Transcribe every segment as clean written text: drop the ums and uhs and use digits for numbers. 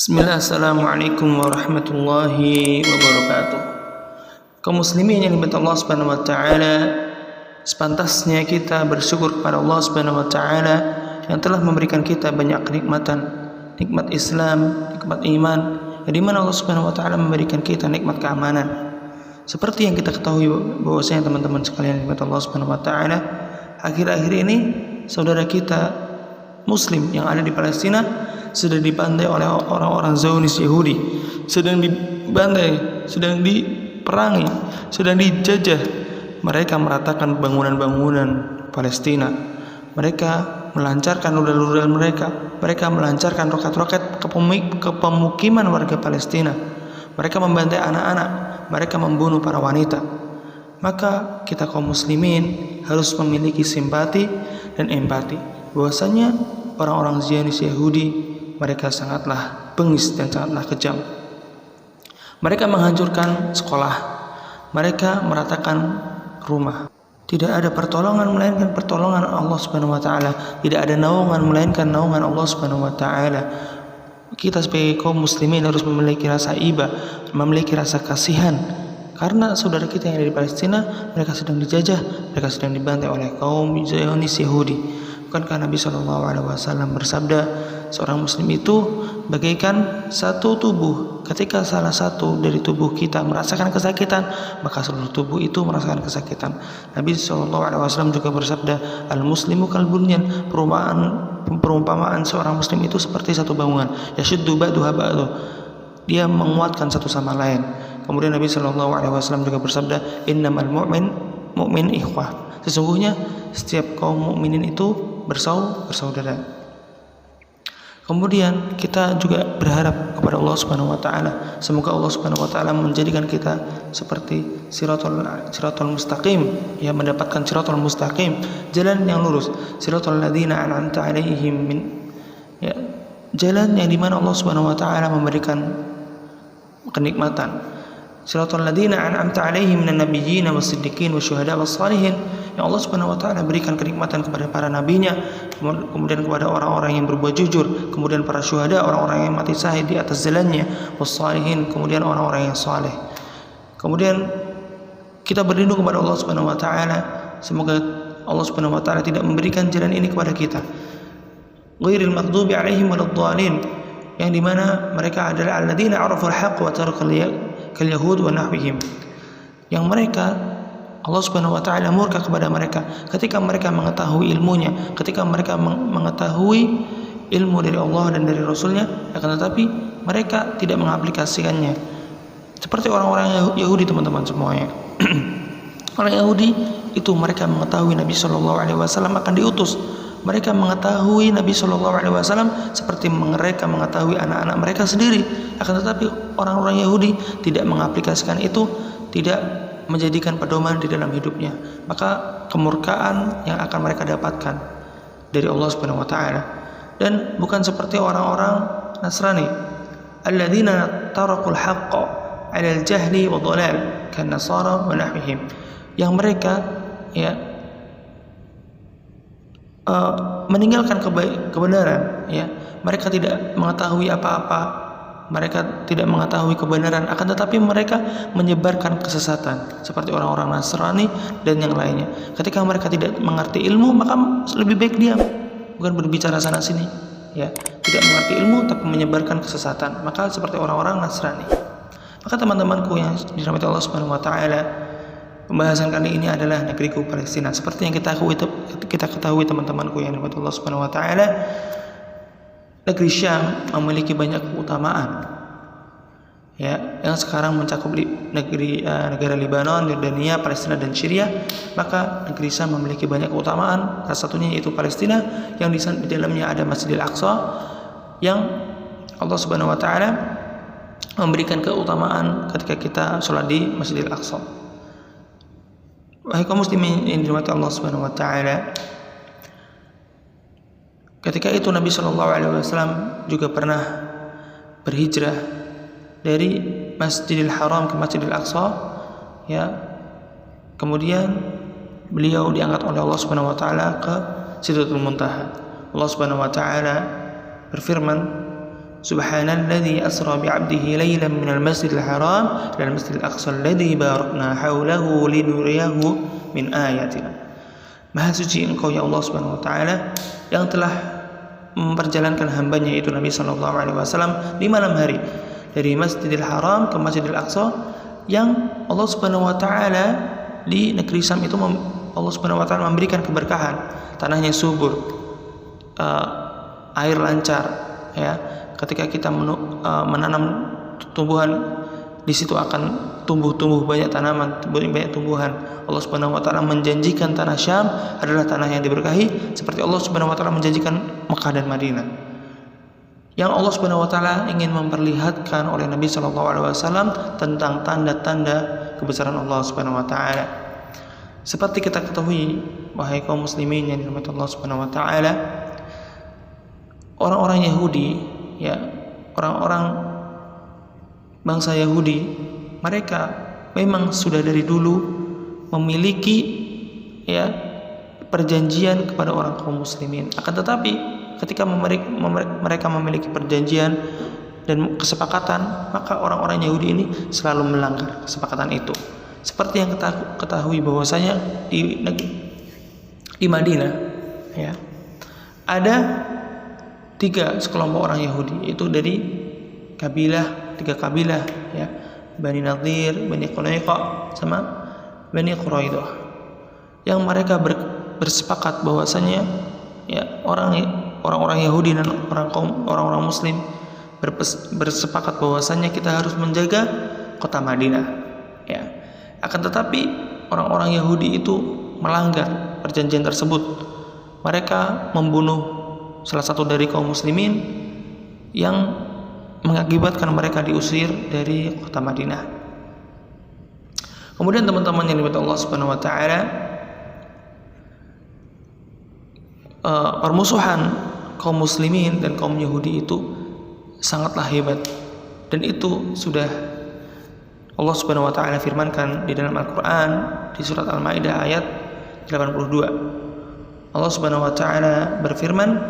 Bismillah, assalamualaikum warahmatullahi wabarakatuh. Kaum muslimin yang dimuliakan Allah Subhanahu wa taala, sepantasnya kita bersyukur kepada Allah Subhanahu wa taala yang telah memberikan kita banyak kenikmatan, nikmat Islam, nikmat iman, yang di mana Allah Subhanahu wa taala memberikan kita nikmat keamanan. Seperti yang kita ketahui bahwasanya teman-teman sekalian yang dimuliakan Allah Subhanahu wa taala, akhir-akhir ini saudara kita muslim yang ada di Palestina sedang dibantai oleh orang-orang Zionis Yahudi, sedang dibantai, sedang diperangi, sedang dijajah. Mereka meratakan bangunan-bangunan Palestina. Mereka melancarkan rudal-rudal mereka melancarkan roket-roket ke pemukiman warga Palestina. Mereka membantai anak-anak, mereka membunuh para wanita. Maka kita kaum muslimin harus memiliki simpati dan empati bahwasanya orang-orang Zionis Yahudi mereka sangatlah bengis dan sangatlah kejam. Mereka menghancurkan sekolah, mereka meratakan rumah. Tidak ada pertolongan melainkan pertolongan Allah Subhanahu wa taala. Tidak ada naungan melainkan naungan Allah Subhanahu wa taala. Kita sebagai kaum muslimin harus memiliki rasa iba, memiliki rasa kasihan, karena saudara kita yang ada di Palestina mereka sedang dijajah, mereka sedang dibantai oleh kaum Zionis Yahudi. Bukankah Nabi SAW bersabda, seorang muslim itu bagaikan satu tubuh. Ketika salah satu dari tubuh kita merasakan kesakitan, maka seluruh tubuh itu merasakan kesakitan. Nabi SAW juga bersabda, al-muslimu kal-bunyan, perumpamaan seorang muslim itu seperti satu bangunan. Yashuddu ba'duha ba'du, dia menguatkan satu sama lain. Kemudian Nabi SAW juga bersabda, innamal mu'min ikhwah, sesungguhnya setiap kaum mukminin itu bersaudara. Kemudian kita juga berharap kepada Allah Subhanahu wa taala, semoga Allah Subhanahu wa taala menjadikan kita seperti siratal mustaqim, ya, mendapatkan siratal mustaqim, jalan yang lurus, siratal ladzina an'amta 'alaihim ya, jalan yang dimana Allah Subhanahu wa taala memberikan kenikmatan. Siratal ladzina an'amta 'alaihim minan nabiyyin was-siddiqin wasyuhada was-shalihin, yang Allah Subhanahu wa taala berikan kenikmatan kepada para nabinya, kemudian kepada orang-orang yang berbuat jujur, kemudian para syuhada, orang-orang yang mati syahid di atas jalannya, was-shalihin, kemudian orang-orang yang saleh. Kemudian kita berlindung kepada Allah Subhanahu wa taala, semoga Allah Subhanahu wa taala tidak memberikan jalan ini kepada kita. Ghairil maghdubi 'alaihim waladdallin, yang dimana mereka adalah alladzina 'araful haqq wa tarakal yahud wa nahwihim, yang mereka Allah Subhanahu wa taala murka kepada mereka ketika mereka mengetahui ilmunya, ketika mereka mengetahui ilmu dari Allah dan dari Rasulnya, akan tetapi mereka tidak mengaplikasikannya. Seperti orang-orang Yahudi, teman-teman semuanya. Orang Yahudi itu mereka mengetahui Nabi SAW akan diutus. Mereka mengetahui Nabi SAW seperti mereka mengetahui anak-anak mereka sendiri. Akan tetapi orang-orang Yahudi tidak mengaplikasikan itu, tidak menjadikan pedoman di dalam hidupnya. Maka kemurkaan yang akan mereka dapatkan dari Allah Subhanahu wa taala. Dan bukan seperti orang-orang Nasrani, alladzina tarakul haqqa 'alal jahli wa dhalal kan nasara wa nahwihim, yang mereka meninggalkan kebenaran, ya. Mereka tidak mengetahui apa-apa, mereka tidak mengetahui kebenaran, akan tetapi mereka menyebarkan kesesatan seperti orang-orang Nasrani dan yang lainnya. Ketika mereka tidak mengerti ilmu, maka lebih baik diam, bukan berbicara sana sini, ya. Tidak mengerti ilmu tapi menyebarkan kesesatan, maka seperti orang-orang Nasrani. Maka teman-temanku yang dirahmati Allah Subhanahu wa taala, pembahasan kali ini adalah negeriku Palestina. Seperti yang kita ketahui teman-temanku yang dirahmati Allah Subhanahu wa taala, negeri Syam memiliki banyak keutamaan, ya, yang sekarang mencakup negara Lebanon, Yordania, Palestina dan Syria. Maka negeri Syam memiliki banyak keutamaan. Salah satunya yaitu Palestina, yang di dalamnya ada Masjidil Aqsa, yang Allah Subhanahu wa taala memberikan keutamaan ketika kita sholat di Masjidil Aqsa. Wahai kaum muslimin yang dirahmati Allah Subhanahu wa taala, ketika itu Nabi SAW juga pernah berhijrah dari Masjidil Haram ke Masjidil Aqsa, ya. Kemudian beliau diangkat oleh Allah Subhanahu wa taala ke Sidratul Muntaha. Allah Subhanahu wa taala berfirman, Subhanalladzi asra bi'abdihi lailan minal masjidil haram ilal masjidil aqsa alladzi barakna haulahu linuriyahu min ayatina. Maha suci Engkau ya Allah Subhanahu wa taala yang telah memperjalankan hambanya yaitu Nabi sallallahu alaihi wasallam di malam hari dari Masjidil Haram ke Masjidil Aqsa, yang Allah Subhanahu wa taala di negeri Syam itu Allah Subhanahu wa taala memberikan keberkahan, tanahnya subur, air lancar, ya. Ketika kita menanam tumbuhan, di situ akan tumbuh banyak tanaman, banyak tumbuhan. Allah Subhanahu wa taala menjanjikan tanah Syam adalah tanah yang diberkahi seperti Allah Subhanahu wa taala menjanjikan Mekah dan Madinah. Yang Allah Subhanahu wa taala ingin memperlihatkan oleh Nabi sallallahu alaihi wasallam tentang tanda-tanda kebesaran Allah Subhanahu wa taala. Seperti kita ketahui, wahai kaum muslimin yang dirahmati Allah Subhanahu wa taala, orang-orang Yahudi, ya, orang-orang bangsa Yahudi, mereka memang sudah dari dulu memiliki, ya, perjanjian kepada orang kaum muslimin. Akan tetapi ketika mereka memiliki perjanjian dan kesepakatan, maka orang-orang Yahudi ini selalu melanggar kesepakatan itu. Seperti yang kita ketahui bahwasanya di Madinah, ya, ada 3 sekelompok orang Yahudi, yaitu dari tiga kabilah, ya, Bani Nadir, Bani Quraidah, sama Bani Quraidah, yang mereka bersepakat bahwasanya, ya, orang-orang Yahudi dan orang-orang Muslim bersepakat bahwasanya kita harus menjaga kota Madinah, ya. Akan tetapi orang-orang Yahudi itu melanggar perjanjian tersebut. Mereka membunuh salah satu dari kaum muslimin yang mengakibatkan mereka diusir dari kota Madinah. Kemudian teman-teman yang diberkahi Allah Subhanahu wa taala, permusuhan kaum muslimin dan kaum Yahudi itu sangatlah hebat, dan itu sudah Allah Subhanahu wa taala firmankan di dalam Al-Qur'an di surat Al-Maidah ayat 82. Allah Subhanahu wa taala berfirman,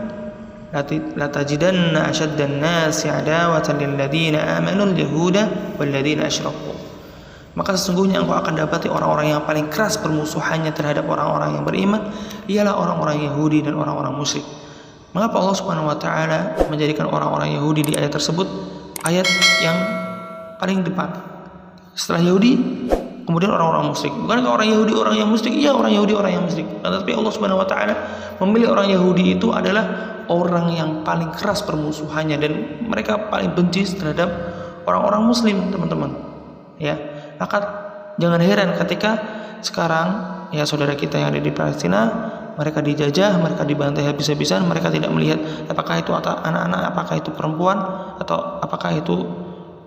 la tajidanna ashaddan nasi adawatan lil ladzina amanu al-yahuda wal ladzina asyraku. Maka sesungguhnya engkau akan dapati orang-orang yang paling keras permusuhannya terhadap orang-orang yang beriman ialah orang-orang Yahudi dan orang-orang musyrik. Mengapa Allah Subhanahu wa taala menjadikan orang-orang Yahudi di ayat tersebut ayat yang paling depan? Setelah Yahudi, kemudian orang-orang musyrik. Bukankah orang Yahudi orang yang musyrik? Iya, orang Yahudi orang yang musyrik. Tetapi Allah Subhanahu wa taala memilih orang Yahudi itu adalah orang yang paling keras permusuhannya, dan mereka paling benci terhadap orang-orang muslim, teman-teman. Ya, maka jangan heran ketika sekarang, ya, saudara kita yang ada di Palestina, mereka dijajah, mereka dibantai habis-habisan, mereka tidak melihat apakah itu anak-anak, apakah itu perempuan, atau apakah itu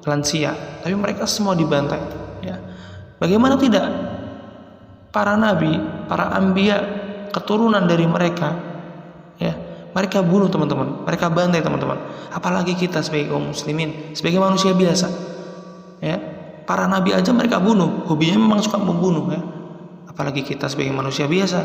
lansia, tapi mereka semua dibantai, ya. Bagaimana tidak para nabi, para anbiya, keturunan dari mereka, ya, mereka bunuh, teman-teman, mereka bantai, teman-teman. Apalagi kita sebagai kaum muslimin, sebagai manusia biasa, ya, para nabi aja mereka bunuh, hobinya memang suka membunuh, ya. Apalagi kita sebagai manusia biasa.